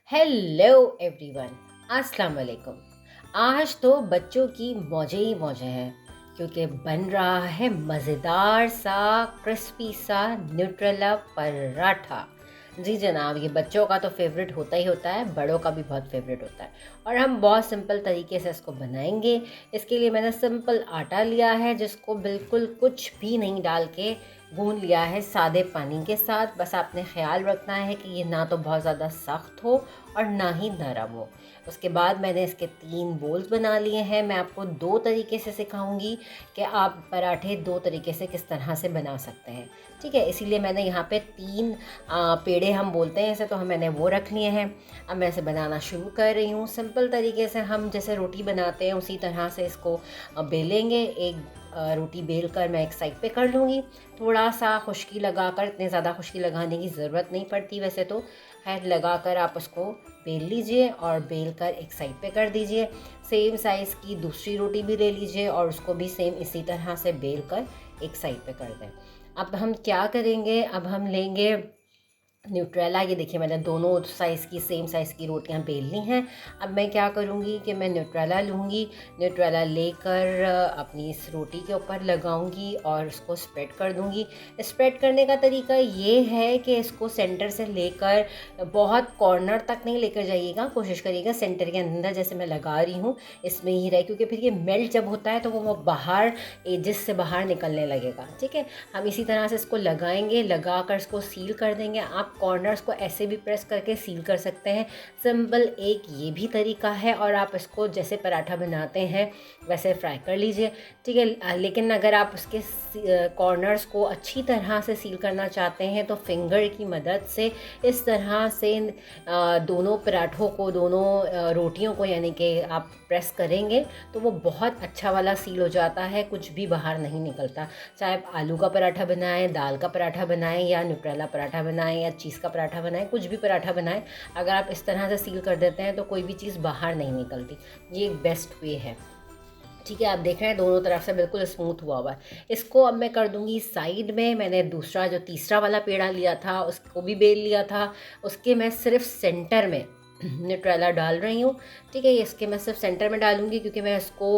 Hello everyone, अस्सलाम वालेकुम। आज तो बच्चों की मौजें ही मौजें हैं क्योंकि बन रहा है मज़ेदार सा क्रिस्पी सा न्यूट्रेला पराठा। जी जनाब, ये बच्चों का तो फेवरेट होता ही होता है, बड़ों का भी बहुत फेवरेट होता है और हम बहुत सिंपल तरीके से इसको बनाएंगे। इसके लिए मैंने सिंपल आटा लिया है जिसको बिल्कुल कुछ भी नहीं डाल के गूंद लिया है सादे पानी के साथ। बस आपने ख्याल रखना है कि ये ना तो बहुत ज़्यादा सख्त हो और ना ही नरम हो। उसके बाद मैंने इसके 3 बोल्स बना लिए हैं। मैं आपको 2 तरीके से सिखाऊंगी कि आप पराठे 2 तरीके से किस तरह से बना सकते हैं। ठीक है, इसीलिए मैंने यहाँ पे 3 पेड़े हम बोलते हैं इसे, तो मैंने वो रख लिए हैं। अब मैं इसे बनाना शुरू कर रही हूँ। सिंपल तरीके से हम जैसे रोटी बनाते हैं उसी तरह से इसको बेलेंगे। एक रोटी बेल कर मैं एक साइड पे कर लूँगी। थोड़ा सा खुश्की लगाकर, इतने ज़्यादा खुश्की लगाने की ज़रूरत नहीं पड़ती वैसे तो, खैर लगाकर आप उसको बेल लीजिए और बेल कर एक साइड पे कर दीजिए। सेम साइज़ की दूसरी रोटी भी ले लीजिए और उसको भी सेम इसी तरह से बेल कर एक साइड पे कर दें। अब हम क्या करेंगे, अब हम लेंगे न्यूट्रेला। ये देखिए मैंने दोनों साइज़ की सेम साइज़ की रोटियां बेल ली हैं। अब मैं क्या करूँगी कि मैं न्यूट्रेला लूँगी। न्यूट्रेला लेकर अपनी इस रोटी के ऊपर लगाऊँगी और उसको स्प्रेड कर दूँगी। स्प्रेड करने का तरीका ये है कि इसको सेंटर से लेकर बहुत कॉर्नर तक नहीं लेकर जाइएगा, कोशिश करिएगा सेंटर के अंदर जैसे मैं लगा रही हूँ इसमें ही रहे, क्योंकि फिर ये मेल्ट जब होता है तो वो बाहर एजेस से बाहर निकलने लगेगा। ठीक है, हम इसी तरह से इसको लगाएंगे, लगा कर इसको सील कर देंगे। आप कॉर्नर्स को ऐसे भी प्रेस करके सील कर सकते हैं। सिंपल एक ये भी तरीका है और आप इसको जैसे पराठा बनाते हैं वैसे फ्राई कर लीजिए। ठीक है, लेकिन अगर आप उसके कॉर्नर्स को अच्छी तरह से सील करना चाहते हैं तो फिंगर की मदद से इस तरह से दोनों पराठों को, दोनों रोटियों को यानी कि आप प्रेस करेंगे तो वो बहुत अच्छा वाला सील हो जाता है, कुछ भी बाहर नहीं निकलता। चाहे आप आलू का पराठा बनाएं, दाल का पराठा बनाएं या न्यूट्रेला पराठा बनाएं या चीज़ का पराठा बनाएं, कुछ भी पराठा बनाएं, अगर आप इस तरह से सील कर देते हैं तो कोई भी चीज़ बाहर नहीं निकलती। ये एक बेस्ट वे है। ठीक है, आप देख रहे हैं दोनों तरफ से बिल्कुल स्मूथ हुआ हुआ है। इसको अब मैं कर दूंगी साइड में। मैंने दूसरा जो तीसरा वाला पेड़ा लिया था उसको भी बेल लिया था, उसके मैं सिर्फ सेंटर में न्यूट्रेला डाल रही हूँ। ठीक है, इसके मैं सिर्फ सेंटर में डालूंगी क्योंकि मैं इसको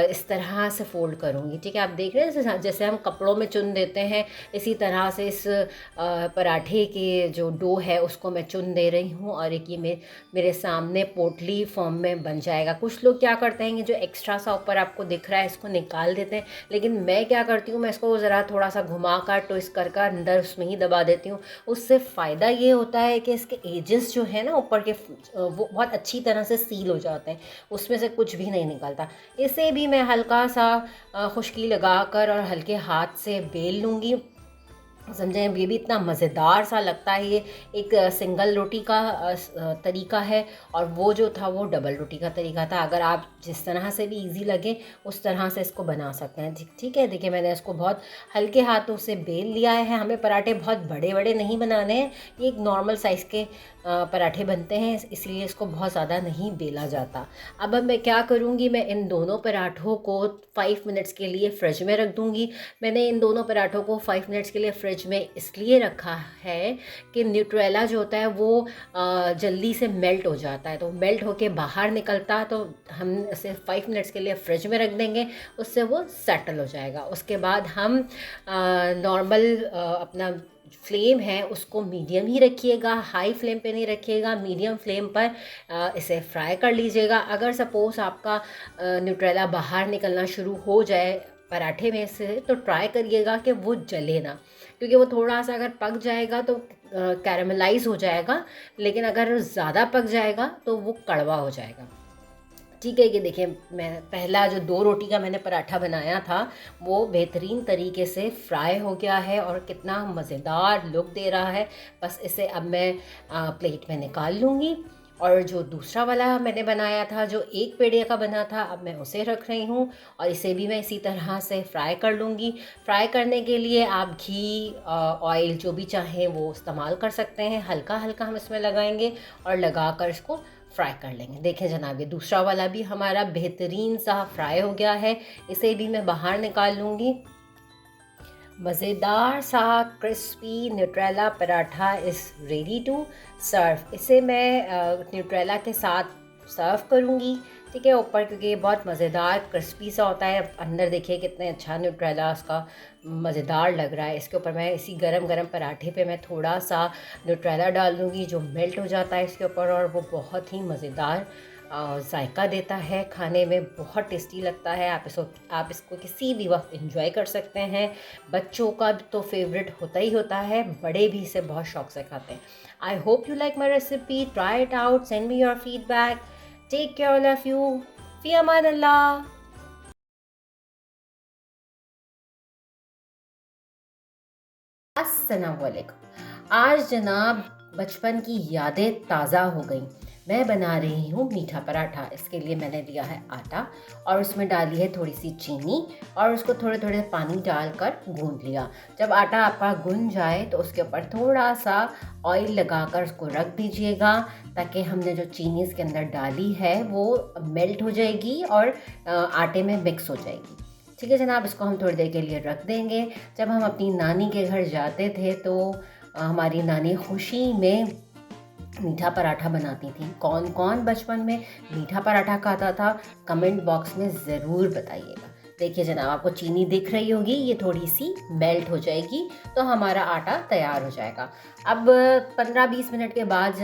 इस तरह से फोल्ड करूँगी। ठीक है, आप देख रहे हैं जैसे हम कपड़ों में चुन देते हैं इसी तरह से इस पराठे के जो डो है उसको मैं चुन दे रही हूँ और एक ये मेरे सामने पोटली फॉर्म में बन जाएगा। कुछ लोग क्या करते हैं, जो एक्स्ट्रा सा ऊपर आपको दिख रहा है इसको निकाल देते हैं, लेकिन मैं क्या करती हूँ, मैं इसको ज़रा थोड़ा सा घुमा कर ट्विस्ट कर अंदर उसमें ही दबा देती हूँ। उससे फ़ायदा ये होता है कि इसके एजेस जो है ना ऊपर के, वो बहुत अच्छी तरह से सील हो जाते हैं, उसमें से कुछ भी नहीं निकलता। इसे भी मैं हल्का सा खुश्की लगाकर और हल्के हाथ से बेल लूँगी। समझें, ये भी इतना मज़ेदार सा लगता है। ये एक सिंगल रोटी का तरीका है और वो जो था वो डबल रोटी का तरीका था। अगर आप जिस तरह से भी इजी लगे उस तरह से इसको बना सकते हैं। ठीक है, देखिए मैंने इसको बहुत हल्के हाथों से बेल लिया है। हमें पराठे बहुत बड़े बड़े नहीं बनाने हैं, ये एक नॉर्मल साइज़ के पराठे बनते हैं, इसलिए इसको बहुत ज़्यादा नहीं बेला जाता। अब मैं क्या करूँगी, मैं इन दोनों पराठों को 5 मिनट्स के लिए फ्रिज में रख दूँगी। मैंने इन दोनों पराठों को 5 मिनट्स के लिए फ्रिज में इसलिए रखा है कि न्यूट्रेला जो होता है वो जल्दी से मेल्ट हो जाता है, तो मेल्ट होके बाहर निकलता है, तो हम इसे 5 मिनट्स के लिए फ्रिज में रख देंगे, उससे वो सेटल हो जाएगा। उसके बाद हम नॉर्मल अपना फ्लेम है उसको मीडियम ही रखिएगा, हाई फ्लेम पे नहीं रखिएगा, मीडियम फ्लेम पर इसे फ्राई कर लीजिएगा। अगर सपोज़ आपका न्यूट्रेला बाहर निकलना शुरू हो जाए पराठे में से, तो ट्राई करिएगा कि वो जले ना, क्योंकि वो थोड़ा सा अगर पक जाएगा तो कैरामलाइज हो जाएगा, लेकिन अगर ज़्यादा पक जाएगा तो वो कड़वा हो जाएगा। ठीक है, ये देखिए मैं पहला जो 2 रोटी का मैंने पराठा बनाया था वो बेहतरीन तरीके से फ्राई हो गया है और कितना मज़ेदार लुक दे रहा है। बस इसे अब मैं प्लेट में निकाल लूँगी। और जो दूसरा वाला मैंने बनाया था जो एक पेड़े का बना था, अब मैं उसे रख रही हूँ और इसे भी मैं इसी तरह से फ्राई कर लूँगी। फ्राई करने के लिए आप घी ऑयल जो भी चाहें वो इस्तेमाल कर सकते हैं। हल्का हल्का हम इसमें लगाएंगे और लगा कर इसको फ्राई कर लेंगे। देखें जनाब, ये दूसरा वाला भी हमारा बेहतरीन सा फ्राई हो गया है, इसे भी मैं बाहर निकाल लूँगी। मज़ेदार सा crispy Nutella paratha is ready to serve. इसे मैं न्यूट्रेला के साथ सर्व करूँगी। ठीक है, ऊपर क्योंकि ये बहुत मज़ेदार क्रिस्पी सा होता है। अंदर देखिए कितने अच्छा न्यूट्रेला उसका मज़ेदार लग रहा है। इसके ऊपर मैं इसी गरम गरम पराठे पे मैं थोड़ा सा न्यूट्रेला डाल दूँगी जो मेल्ट हो जाता है इसके ऊपर, और वो बहुत ही मज़ेदार जायका देता है। खाने में बहुत टेस्टी लगता है। आप इसको किसी भी वक्त इंजॉय कर सकते हैं। बच्चों का तो फेवरेट होता ही होता है, बड़े भी इसे बहुत शौक से खाते हैं। I hope you like my recipe. Try it out, send me your feedback. Take care, all of you. फी अमान अल्लाह। अस्सलामुअलैकुम। आज जनाब बचपन की यादें ताज़ा हो गई। मैं बना रही हूँ मीठा पराठा। इसके लिए मैंने लिया है आटा और उसमें डाली है थोड़ी सी चीनी और उसको थोड़े थोड़े पानी डालकर गूंद लिया। जब आटा आपका गूंद जाए तो उसके ऊपर थोड़ा सा ऑयल लगाकर उसको रख दीजिएगा, ताकि हमने जो चीनी इसके अंदर डाली है वो मेल्ट हो जाएगी और आटे में मिक्स हो जाएगी। ठीक है जनाब, इसको हम थोड़ी देर के लिए रख देंगे। जब हम अपनी नानी के घर जाते थे तो हमारी नानी खुशी में मीठा पराठा बनाती थी। कौन कौन बचपन में मीठा पराठा खाता था, कमेंट बॉक्स में ज़रूर बताइएगा। देखिए जनाब, आपको चीनी दिख रही होगी, ये थोड़ी सी मेल्ट हो जाएगी तो हमारा आटा तैयार हो जाएगा। अब 15-20 मिनट के बाद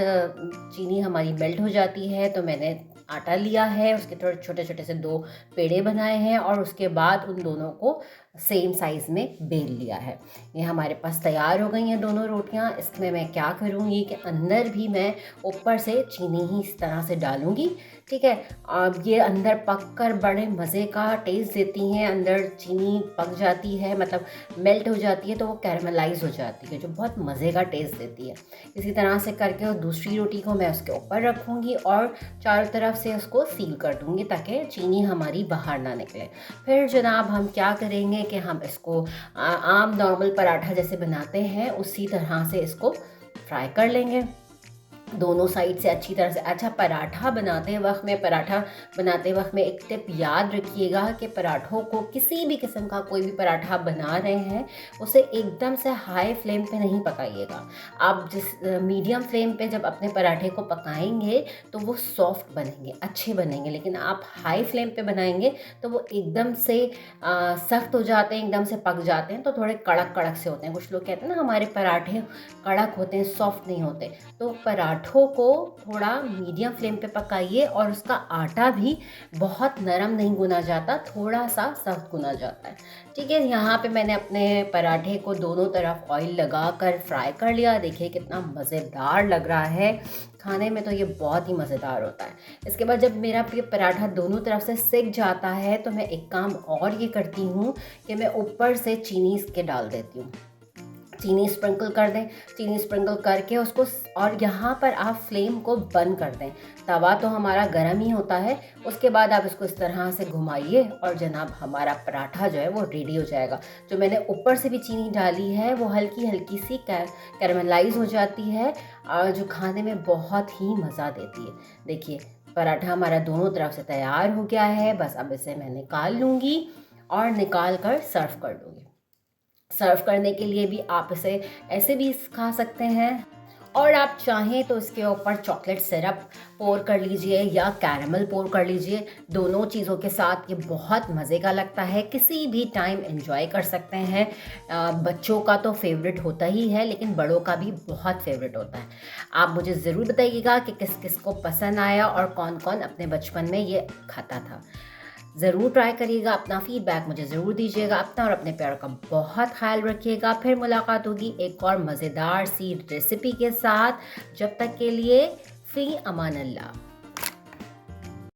चीनी हमारी मेल्ट हो जाती है तो मैंने आटा लिया है, उसके थोड़े छोटे छोटे से 2 पेड़े बनाए हैं और उसके बाद उन दोनों को सेम साइज़ में बेल लिया है। ये हमारे पास तैयार हो गई हैं दोनों रोटियां। इसमें मैं क्या करूँगी कि अंदर भी मैं ऊपर से चीनी ही इस तरह से डालूँगी। ठीक है, अब ये अंदर पक कर बड़े मज़े का टेस्ट देती हैं। अंदर चीनी पक जाती है, मतलब मेल्ट हो जाती है तो वो कैरमलाइज़ हो जाती है, जो बहुत मज़े का टेस्ट देती है। इसी तरह से करके और दूसरी रोटी को मैं उसके ऊपर रखूँगी और चारों तरफ से उसको सील कर दूँगी ताकि चीनी हमारी बाहर ना निकले। फिर जनाब हम क्या करेंगे कि हम इसको आम नॉर्मल पराठा जैसे बनाते हैं उसी तरह से इसको फ्राई कर लेंगे दोनों साइड से अच्छी तरह से। अच्छा, पराठा बनाते वक्त में एक टिप याद रखिएगा कि पराठों को, किसी भी किस्म का कोई भी पराठा बना रहे हैं, उसे एकदम से हाई फ्लेम पे नहीं पकाइएगा। आप मीडियम फ्लेम पे जब अपने पराठे को पकाएंगे तो वो सॉफ्ट बनेंगे, अच्छे बनेंगे। लेकिन आप हाई फ्लेम पे बनाएंगे तो वो एकदम से सख्त हो जाते हैं, एकदम से पक जाते हैं, तो थोड़े कड़क कड़क से होते हैं। कुछ लोग कहते हैं ना हमारे पराठे कड़क होते हैं, सॉफ्ट नहीं होते। तो पराठों को थोड़ा मीडियम फ्लेम पे पकाइए और उसका आटा भी बहुत नरम नहीं गूना जाता, थोड़ा सा सख्त गूना जाता है। ठीक है, यहाँ पे मैंने अपने पराठे को दोनों तरफ ऑयल लगा कर फ्राई कर लिया। देखिए कितना मज़ेदार लग रहा है, खाने में तो ये बहुत ही मज़ेदार होता है। इसके बाद जब मेरा ये पराठा दोनों तरफ से सिक जाता है तो मैं एक काम और ये करती हूँ कि मैं ऊपर से चीनी इसके डाल देती हूँ। चीनी स्प्रिंकल कर दें। चीनी स्प्रिंकल करके उसको, और यहाँ पर आप फ्लेम को बंद कर दें। तवा तो हमारा गर्म ही होता है। उसके बाद आप इसको इस तरह से घुमाइए और जनाब हमारा पराठा जो है वो रेडी हो जाएगा। जो मैंने ऊपर से भी चीनी डाली है वो हल्की हल्की सी कैरमलाइज हो जाती है, और जो खाने में बहुत ही मज़ा देती है। देखिए पराठा हमारा दोनों तरफ से तैयार हो गया है। बस अब इसे मैं निकाल लूँगी और निकाल कर सर्व कर दूँगी। सर्व करने के लिए भी आप इसे ऐसे भी खा सकते हैं, और आप चाहें तो इसके ऊपर चॉकलेट सिरप पोर कर लीजिए या कैरेमल पोर कर लीजिए। दोनों चीज़ों के साथ ये बहुत मज़े का लगता है, किसी भी टाइम एंजॉय कर सकते हैं। बच्चों का तो फेवरेट होता ही है, लेकिन बड़ों का भी बहुत फेवरेट होता है। आप मुझे ज़रूर बताइएगा कि किस किस को पसंद आया और कौन कौन अपने बचपन में ये खाता था। ज़रूर ट्राई करिएगा, अपना फ़ीडबैक मुझे ज़रूर दीजिएगा। अपना और अपने प्यार का बहुत ख्याल रखिएगा। फिर मुलाकात होगी एक और मज़ेदार सी रेसिपी के साथ। जब तक के लिए फ़ी अमान अल्लाह।